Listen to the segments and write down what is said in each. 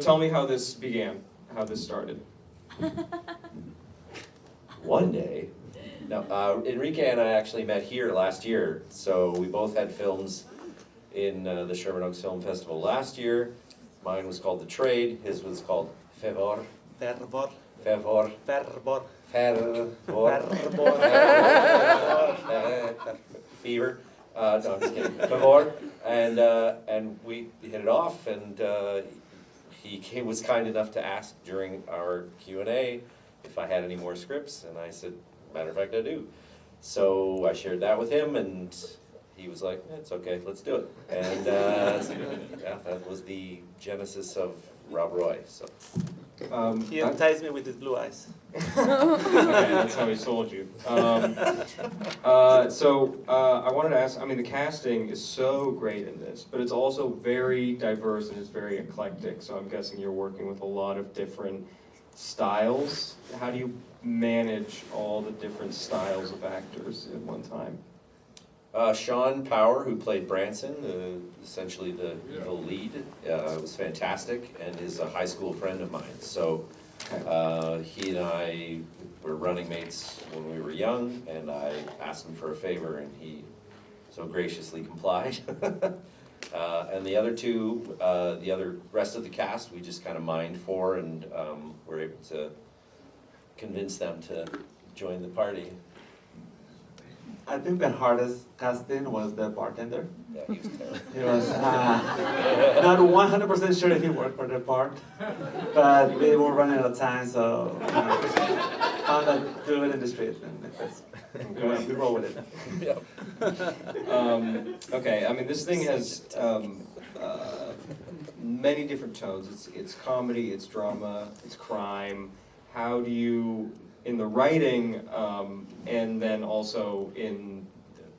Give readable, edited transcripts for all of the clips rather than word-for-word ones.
tell me how this began, how this started. One day, Enrique and I actually met here last year, so we both had films in the Sherman Oaks Film Festival last year. Mine was called The Trade, his was called Fervor. Fervor. Fervor. Fervor. Fervor. Fever. No, I'm just kidding. Fervor. And we hit it off, and he was kind enough to ask during our Q&A if I had any more scripts, and I said, matter of fact, I do. So I shared that with him, and he was like, it's okay, let's do it. And yeah, that was the genesis of Rob Roy. So. He enticed me with his blue eyes. Okay, that's how he sold you. I wanted to ask, I mean, the casting is so great in this, but it's also very diverse and it's very eclectic, so I'm guessing you're working with a lot of different styles. How do you manage all the different styles of actors at one time? Sean Power, who played Branson, essentially the evil lead, was fantastic and is a high school friend of mine. So he and I were running mates when we were young, and I asked him for a favor, and he so graciously complied. And the other two, the rest of the cast, we just kind of mined for, and were able to convince them to join the party. I think the hardest casting was the bartender. Yeah, he was terrible. He was not 100% sure if he worked for the part, but we were running out of time, so found that do it in the street, and we roll with it. Yeah. Okay, I mean, this thing has many different tones. It's comedy, it's drama, it's crime. How do you, in the writing, and then also in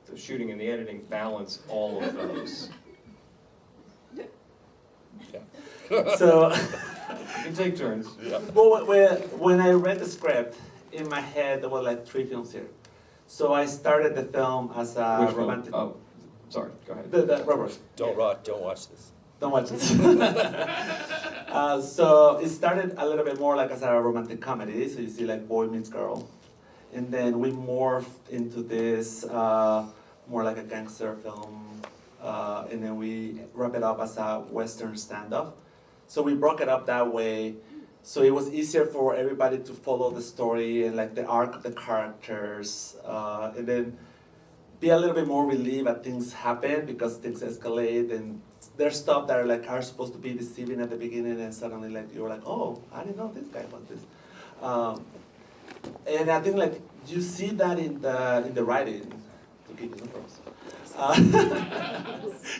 the shooting and the editing, balance all of those? Yeah. So, You can take turns. Yeah. well, when I read the script, in my head there were like 3 films here. So I started the film as a Which film? romantic. Oh, sorry, go ahead. The Robbers. Don't watch this. Don't watch it. So it started a little bit more like as a romantic comedy. So you see like boy meets girl. And then we morphed into this more like a gangster film. And then we wrap it up as a Western stand-up. So we broke it up that way. So it was easier for everybody to follow the story and like the arc of the characters. And then be a little bit more relieved that things happen because things escalate, and there's stuff that are supposed to be deceiving at the beginning, and suddenly like you're like, oh, I didn't know this guy was this. And I think like you see that in the writing. To keep it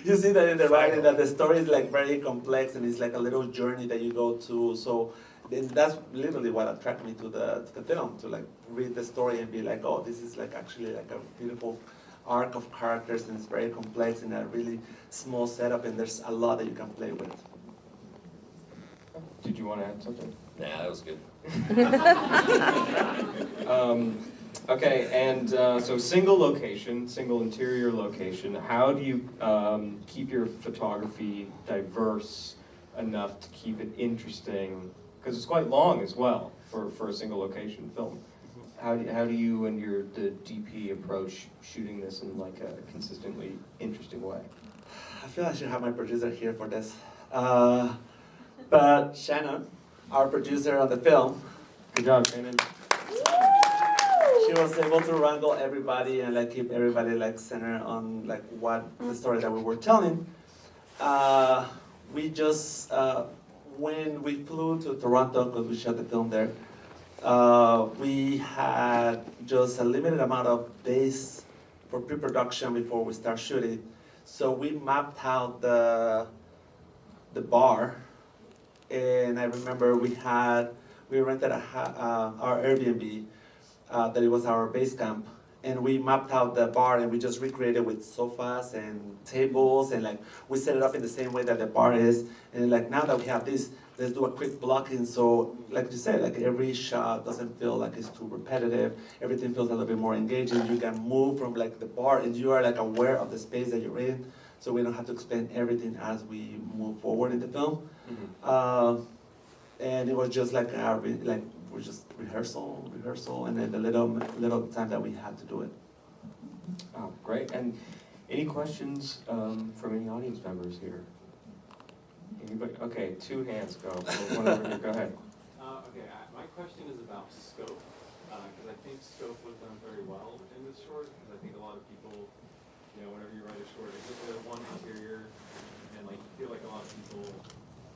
you see that in the writing, that the story is like very complex and it's like a little journey that you go to. So then that's literally what attracted me to the film, to like read the story and be like, oh, this is like actually like a beautiful arc of characters, and it's very complex in a really small setup, and there's a lot that you can play with. Did you want to add something? Nah, that was good. Okay, and so single location, single interior location. How do you keep your photography diverse enough to keep it interesting? Because it's quite long as well for a single location film. How do you and the DP approach shooting this in like a consistently interesting way? I feel I should have my producer here for this. But Shannon, our producer on the film, Good job, Shannon. she was able to wrangle everybody and like keep everybody like centered on like what the story that we were telling. We just when we flew to Toronto, because we shot the film there, we had just a limited amount of days for pre-production before we start shooting. So we mapped out the bar, and I remember we rented our Airbnb, that it was our base camp, and we mapped out the bar and we just recreated with sofas and tables, and like we set it up in the same way that the bar is, and like now that we have this, let's do a quick blocking, so like you said, like every shot doesn't feel like it's too repetitive, everything feels a little bit more engaging, you can move from like the bar and you are like aware of the space that you're in, so we don't have to explain everything as we move forward in the film. Mm-hmm. and it was just like we're just rehearsal, and then the little time that we had to do it. Oh, great. And any questions from any audience members here? Anybody? Okay, 2 hands go. One over here. Go ahead. Okay, my question is about scope, because I think scope was done very well in this short, because I think a lot of people, whenever you write a short, it's just a one interior, and like you feel like a lot of people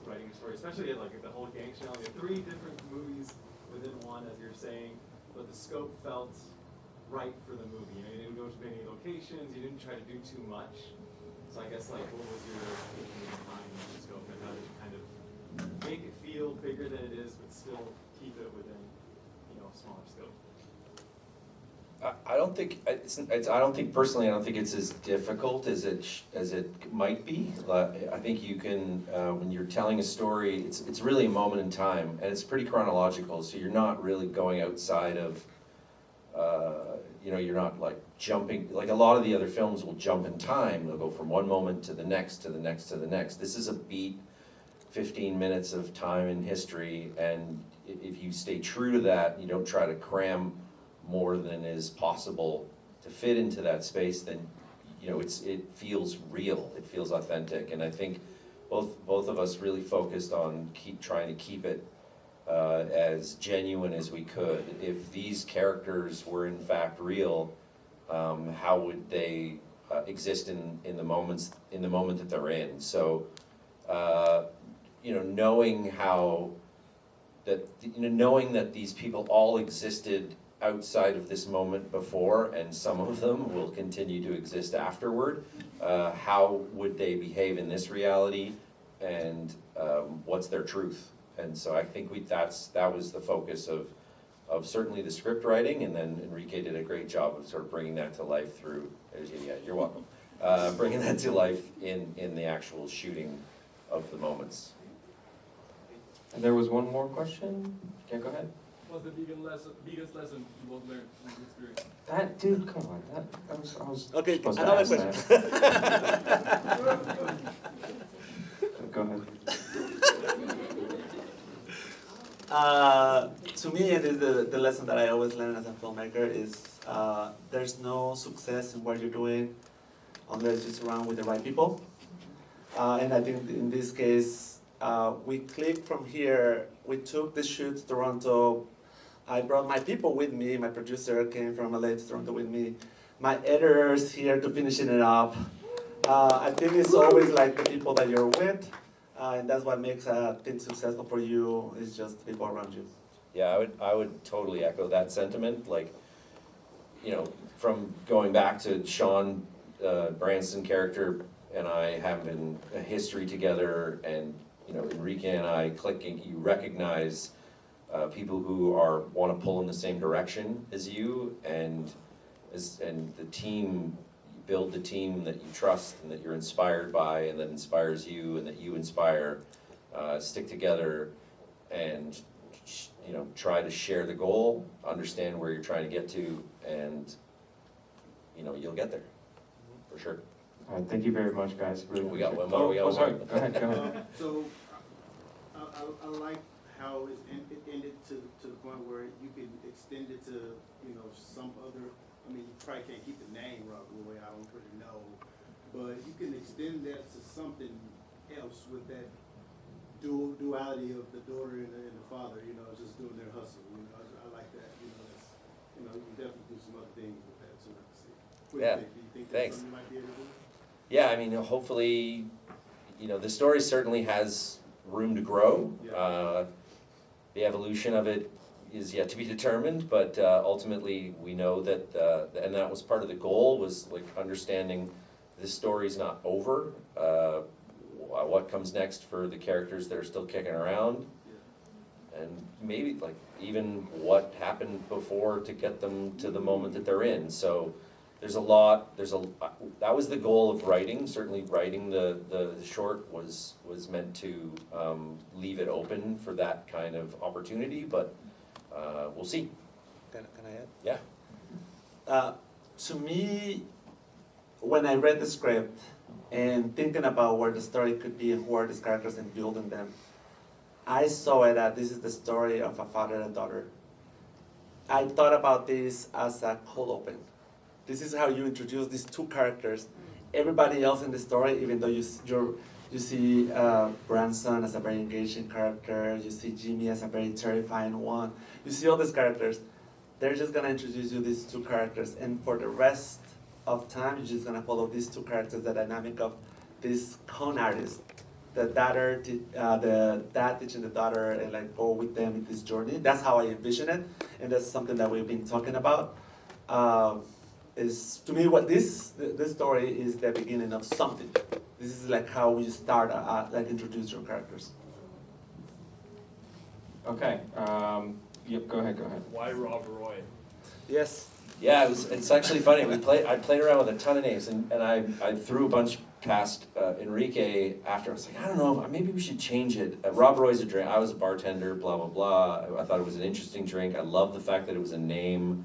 writing a story, especially like the whole gang challenge, 3 different movies within one, as you're saying, but the scope felt right for the movie. You didn't go to many locations, you didn't try to do too much. So I guess like, what was your thinking behind the scope, and how did you kind of make it feel bigger than it is, but still keep it within, smaller scope? I don't think I don't think personally. I don't think it's as difficult as it might be. I think you can when you're telling a story, it's really a moment in time, and it's pretty chronological. So you're not really going outside of. You're not like jumping, like a lot of the other films will jump in time. They'll go from one moment to the next, to the next, to the next. This is a beat, 15 minutes of time in history, and if you stay true to that, you don't try to cram more than is possible to fit into that space, then it feels real, it feels authentic, and I think both of us really focused on trying to keep it as genuine as we could. If these characters were in fact real, how would they exist in the moment that they're in? So, knowing that these people all existed outside of this moment before, and some of them will continue to exist afterward, how would they behave in this reality, and what's their truth? And so I think that was the focus of certainly the script writing, and then Enrique did a great job of sort of bringing that to life through, yeah, you're welcome, bringing that to life in the actual shooting of the moments. And there was one more question. Yeah, go ahead. What's the biggest lesson you both learned from this experience? That dude, come on. I was Okay, supposed to another ask question. that. Go ahead. To me, it is the lesson that I always learn as a filmmaker is there's no success in what you're doing unless you surround with the right people. And I think in this case, we clicked from here. We took the shoot to Toronto. I brought my people with me. My producer came from LA to Toronto with me. My editors here to finishing it up. I think it's always like the people that you're with. And that's what makes things successful for you, is just the people around you. Yeah, I would totally echo that sentiment. Like, from going back to Sean Branson character and I having a history together, and Enrique and I clicking, you recognize people who want to pull in the same direction as you, and the team. Build the team that you trust and that you're inspired by, and that inspires you and that you inspire, stick together and try to share the goal, understand where you're trying to get to, and you'll get there for sure. All right, thank you very much, guys. Really We got appreciate one more. it. Sorry. Go ahead. So I like how it ended to the point where you can extend it to some other. I mean, you probably can't keep the name Rockaway, I don't really know, but you can extend that to something else with that duality of the daughter and the father, just doing their hustle. I like that. That's, you can definitely do some other things with that too. What do you think? Do you think that's something you might be able to do? Yeah, I mean, hopefully, the story certainly has room to grow. Yeah. The evolution of it is yet to be determined, but ultimately we know that, and that was part of the goal, was like understanding this story's not over. What comes next for the characters that are still kicking around, and maybe like even what happened before to get them to the moment that they're in. So there's a lot. That was the goal of writing. Certainly, writing the short was meant to leave it open for that kind of opportunity, but. We'll see. Can I add? Yeah. To me, when I read the script and thinking about where the story could be and who are these characters and building them, I saw it that this is the story of a father and daughter. I thought about this as a cold open. This is how you introduce these two characters. Everybody else in the story, even though you see Branson as a very engaging character, you see Jimmy as a very terrifying one, you see all these characters, they're just gonna introduce you these two characters, and for the rest of time, you're just gonna follow these two characters, the dynamic of this con artist, the dad teaching the daughter and like go with them in this journey. That's how I envision it, and that's something that we've been talking about. Is to me what this story is the beginning of something. This is like how you start, like introduce your characters. Okay, yep, go ahead. Why Rob Roy? Yes. Yeah, it's actually funny. I played around with a ton of names, and I threw a bunch past Enrique after. I was like, I don't know, maybe we should change it. Rob Roy's a drink. I was a bartender, blah, blah, blah. I thought it was an interesting drink. I love the fact that it was a name.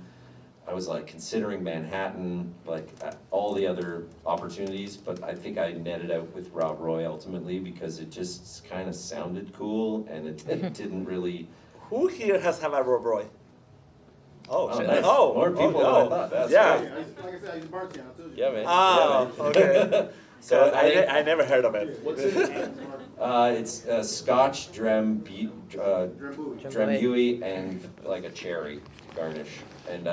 I was like considering Manhattan, like all the other opportunities, but I think I netted out with Rob Roy ultimately because it just kind of sounded cool and it didn't really. Who here has had a Rob Roy? Oh, shit. nice. Oh, More people than I thought. That's yeah. great. Like I said, I used to bartend, I told you. Yeah, man. Ah, Yeah, man. okay. So I never heard of it. What's in it? it's Scotch, Drambuie. Drambuie, and like a cherry garnish. And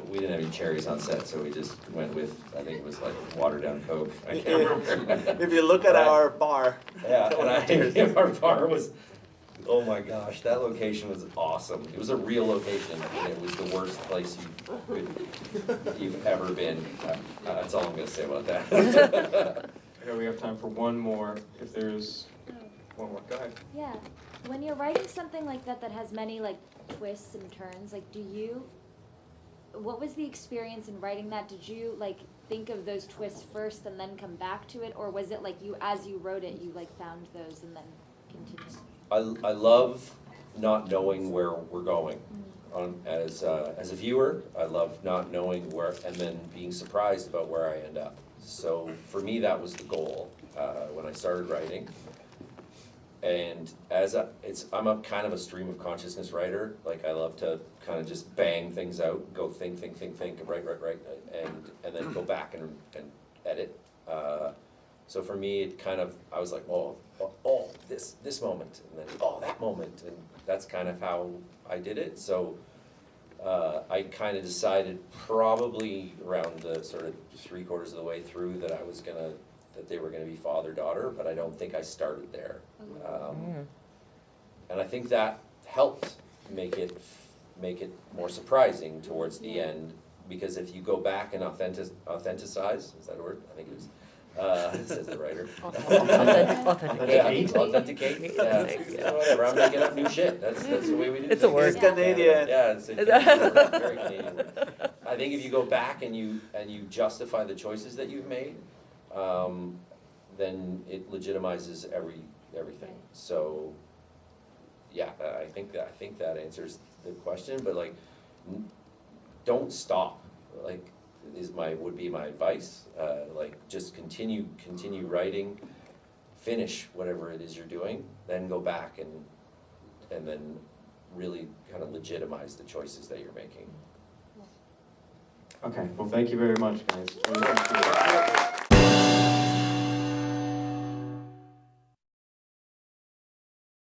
we didn't have any cherries on set, so we just went with, I think it was like watered down Coke. I can't remember. If you look at our bar. Yeah, and our bar was, oh my gosh, that location was awesome. It was a real location, and it was the worst place you've ever been. That's all I'm gonna say about that. Okay, we have time for one more, if there's one more, go ahead. Yeah, when you're writing something like that has many like twists and turns, like what was the experience in writing that? Did you like think of those twists first and then come back to it, or was it like as you wrote it, you like found those and then continued? I love not knowing where we're going. As a viewer, I love not knowing where and then being surprised about where I end up. So for me, that was the goal when I started writing. And I'm a kind of a stream of consciousness writer. Like I love to kind of just bang things out, go think, write, and then go back and edit. So for me, it kind of, I was like, oh, this moment, and then, that moment, and that's kind of how I did it. So I kind of decided probably around the sort of 3/4 of the way through that they were gonna be father-daughter, but I don't think I started there. And I think that helped make it more surprising towards the end, because if you go back and authenticize, is that a word? I think it was. Says the writer. Authenticate. Yeah, whatever. I'm making up new shit. That's the way we do it. It's a word. It's Canadian. Yeah, it's a very Canadian word. I think if you go back and you justify the choices that you've made, then it legitimizes everything. So, yeah, I think that answers the question. But like, don't stop. Like, would be my advice. Like, just continue writing, finish whatever it is you're doing, then go back and then really kind of legitimize the choices that you're making. Okay, well, thank you very much, guys.